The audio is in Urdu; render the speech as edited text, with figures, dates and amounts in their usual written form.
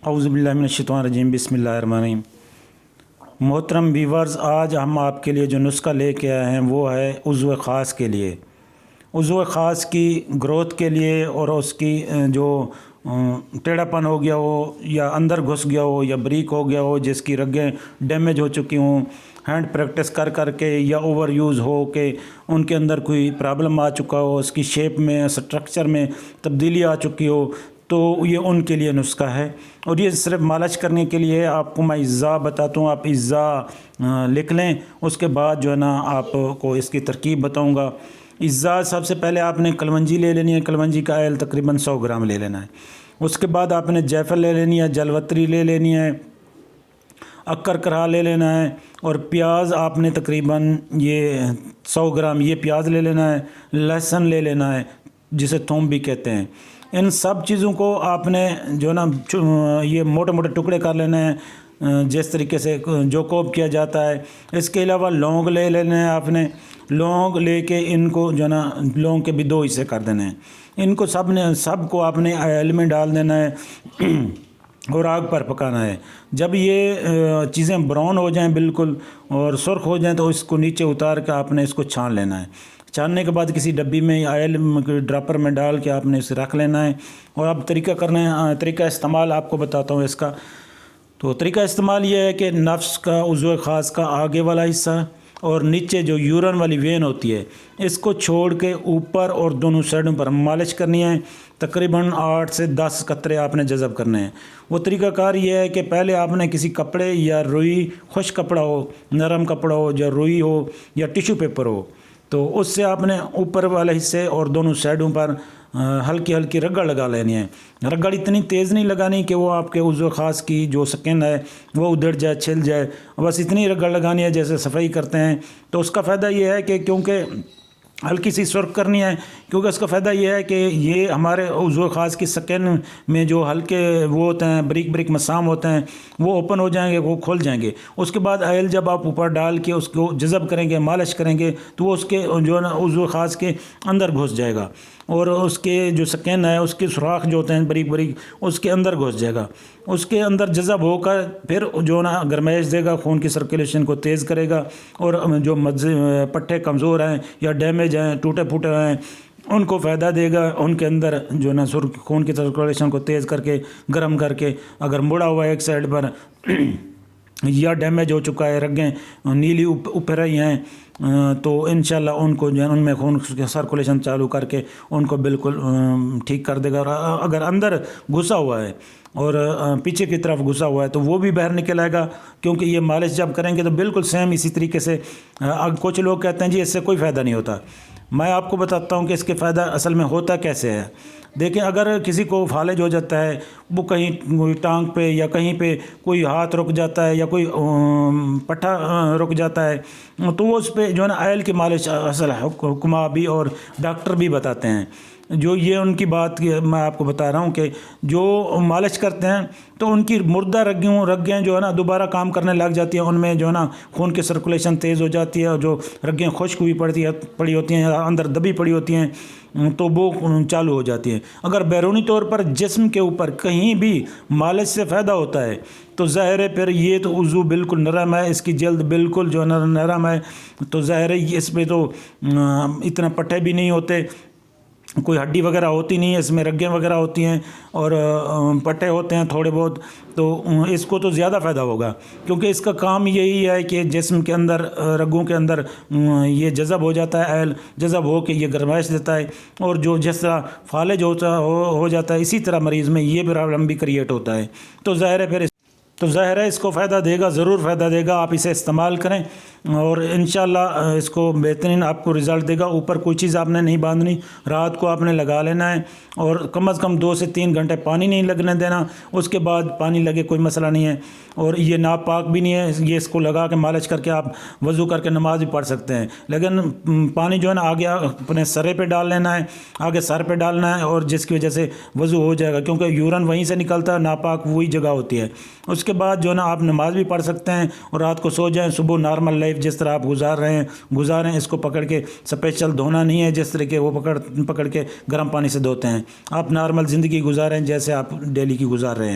اعوذ باللہ من الشیطان الرجیم، بسم اللہ الرحمن الرحیم۔ محترم ویورز، آج ہم آپ کے لیے جو نسخہ لے کے آئے ہیں وہ ہے عضو خاص کے لیے، عضو خاص کی گروتھ کے لیے، اور اس کی جو ٹیڑھا پن ہو گیا ہو یا اندر گھس گیا ہو یا بریک ہو گیا ہو، جس کی رگیں ڈیمیج ہو چکی ہوں ہینڈ پریکٹس کر کے، یا اوور یوز ہو کہ ان کے اندر کوئی پرابلم آ چکا ہو، اس کی شیپ میں اسٹرکچر میں تبدیلی آ چکی ہو، تو یہ ان کے لیے نسخہ ہے۔ اور یہ صرف مالش کرنے کے لیے آپ کو میں اجزاء بتاتا ہوں، آپ اجزاء لکھ لیں، اس کے بعد جو ہے نا آپ کو اس کی ترکیب بتاؤں گا۔ اجزاء سب سے پہلے آپ نے کلونجی لے لینی ہے، کلونجی کا آئل تقریباً 100 گرام لے لینا ہے۔ اس کے بعد آپ نے جیفل لے لینی ہے، جلوتری لے لینی ہے، اکر کرا لے لینا ہے، اور پیاز آپ نے تقریباً یہ 100 گرام یہ پیاز لے لینا ہے، لہسن لے لینا ہے جسے تھوم بھی کہتے ہیں۔ ان سب چیزوں کو آپ نے جو ہے نا یہ موٹے موٹے ٹکڑے کر لینے ہیں، جس طریقے سے جو کوب کیا جاتا ہے۔ اس کے علاوہ لونگ لے لینے ہیں، آپ نے لونگ لے کے ان کو جو ہے نا لونگ کے بھی 2 حصے کر دینے ہیں۔ ان کو سب کو آپ نے آئل میں ڈال دینا ہے اور آگ پر پکانا ہے۔ جب یہ چیزیں براؤن ہو جائیں بالکل اور سرخ ہو جائیں تو اس کو نیچے اتار کے آپ نے اس کو چھان لینا ہے۔ چھاننے کے بعد کسی ڈبی میں آئل ڈراپر میں ڈال کے آپ نے اسے رکھ لینا ہے۔ اور اب طریقہ استعمال آپ کو بتاتا ہوں اس کا۔ تو طریقہ استعمال یہ ہے کہ نفس کا عضو خاص کا آگے والا حصہ اور نیچے جو یورین والی وین ہوتی ہے، اس کو چھوڑ کے اوپر اور دونوں سائڈوں پر مالش کرنی ہے۔ تقریباً 8 سے 10 قطرے آپ نے جذب کرنے ہیں۔ وہ طریقہ کار یہ ہے کہ پہلے آپ نے کسی کپڑے یا روئی، خشک کپڑا ہو، نرم کپڑا ہو، یا روئی ہو یا ٹیشو پیپر ہو، تو اس سے آپ نے اوپر والے حصے اور دونوں سائڈوں پر ہلکی ہلکی رگڑ لگا لینی ہے۔ رگڑ اتنی تیز نہیں لگانی کہ وہ آپ کے عضو خاص کی جو سکن ہے وہ ادھر جائے، چھل جائے، بس اتنی رگڑ لگانی ہے جیسے صفائی کرتے ہیں۔ تو اس کا فائدہ یہ ہے کہ کیونکہ ہلکی سی سرخ کرنی ہے، کیونکہ اس کا فائدہ یہ ہے کہ یہ ہمارے عضو خاص کی سکن میں جو ہلکے وہ ہوتے ہیں، بریک مسام ہوتے ہیں، وہ اوپن ہو جائیں گے، وہ کھل جائیں گے۔ اس کے بعد آئل جب آپ اوپر ڈال کے اس کو جذب کریں گے، مالش کریں گے، تو وہ اس کے جو ہے نا عضو خاص کے اندر گھس جائے گا، اور اس کے جو سکن ہے، اس کے سوراخ جو ہوتے ہیں بریک اس کے اندر گھس جائے گا۔ اس کے اندر جذب ہو کر پھر جو نا گرمائش دے گا، خون کی سرکولیشن کو تیز کرے گا، اور جو پٹھے کمزور ہیں یا ڈیمیج ہیں، ٹوٹے پھوٹے ہیں، ان کو فائدہ دے گا۔ ان کے اندر جو نا خون کی سرکولیشن کو تیز کر کے، گرم کر کے، اگر مڑا ہوا ہے ایک سائڈ پر یا ڈیمیج ہو چکا ہے، رگیں نیلی اوپر رہی ہیں، تو انشاءاللہ ان کو جو ہے ان میں خون کی سرکولیشن چالو کر کے ان کو بالکل ٹھیک کر دے گا۔ اور اگر اندر گھسا ہوا ہے اور پیچھے کی طرف گھسا ہوا ہے تو وہ بھی باہر نکل آئے گا، کیونکہ یہ مالش جب کریں گے تو بالکل سیم اسی طریقے سے۔ کچھ لوگ کہتے ہیں جی اس سے کوئی فائدہ نہیں ہوتا، میں آپ کو بتاتا ہوں کہ اس کے فائدہ اصل میں ہوتا کیسے ہے۔ دیکھیں، اگر کسی کو فالج ہو جاتا ہے، وہ کہیں کوئی ٹانگ پہ یا کہیں پہ کوئی ہاتھ رک جاتا ہے یا کوئی پٹھا رک جاتا ہے، تو وہ اس پہ جو ہے نا آئل کی مالش اصل حکماں بھی اور ڈاکٹر بھی بتاتے ہیں۔ جو یہ ان کی بات میں آپ کو بتا رہا ہوں کہ جو مالش کرتے ہیں تو ان کی مردہ رگیں جو ہے نا دوبارہ کام کرنے لگ جاتی ہیں، ان میں جو ہے نا خون کی سرکولیشن تیز ہو جاتی ہے، اور جو رگیں خشک ہوئی پڑی ہوتی ہیں یا اندر دبی پڑی ہوتی ہیں تو وہ چالو ہو جاتی ہیں۔ اگر بیرونی طور پر جسم کے اوپر کہیں بھی مالش سے فائدہ ہوتا ہے تو ظاہر ہے پھر یہ تو عضو بالکل نرم ہے، اس کی جلد بالکل جو نرم ہے، تو ظاہر ہے اس پہ تو اتنا پٹھے بھی نہیں ہوتے، کوئی ہڈی وغیرہ ہوتی نہیں ہے، اس میں رگیں وغیرہ ہوتی ہیں اور پٹھے ہوتے ہیں تھوڑے بہت، تو اس کو تو زیادہ فائدہ ہوگا، کیونکہ اس کا کام یہی ہے کہ جسم کے اندر، رگوں کے اندر یہ جذب ہو جاتا ہے، آئل جذب ہو کے یہ گرمائش دیتا ہے، اور جو جس طرح فالج ہو جاتا ہے اسی طرح مریض میں یہ پرابلم بھی کریٹ ہوتا ہے۔ تو ظاہر ہے اس کو فائدہ دے گا، ضرور فائدہ دے گا، آپ اسے استعمال کریں اور انشاءاللہ اس کو بہترین آپ کو رزلٹ دے گا۔ اوپر کوئی چیز آپ نے نہیں باندھنی، رات کو آپ نے لگا لینا ہے، اور کم از کم 2 سے 3 گھنٹے پانی نہیں لگنے دینا، اس کے بعد پانی لگے کوئی مسئلہ نہیں ہے، اور یہ ناپاک بھی نہیں ہے، یہ اس کو لگا کے مالش کر کے آپ وضو کر کے نماز بھی پڑھ سکتے ہیں، لیکن پانی جو ہے نا آگے اپنے سرے پہ ڈال لینا ہے، آگے سر پہ ڈالنا ہے، اور جس کی وجہ سے وضو ہو جائے گا، کیونکہ یورین وہیں سے نکلتا ہے، ناپاک وہی جگہ ہوتی ہے۔ اس کے بعد جو ہے نا آپ نماز بھی پڑھ سکتے ہیں اور رات کو سو جائیں، صبح نارمل لائف جس طرح آپ گزاریں، اس کو پکڑ کے اسپیشل دھونا نہیں ہے جس طرح کے وہ پکڑ کے گرم پانی سے دھوتے ہیں، آپ نارمل زندگی گزاریں جیسے آپ ڈیلی کی گزار رہے ہیں۔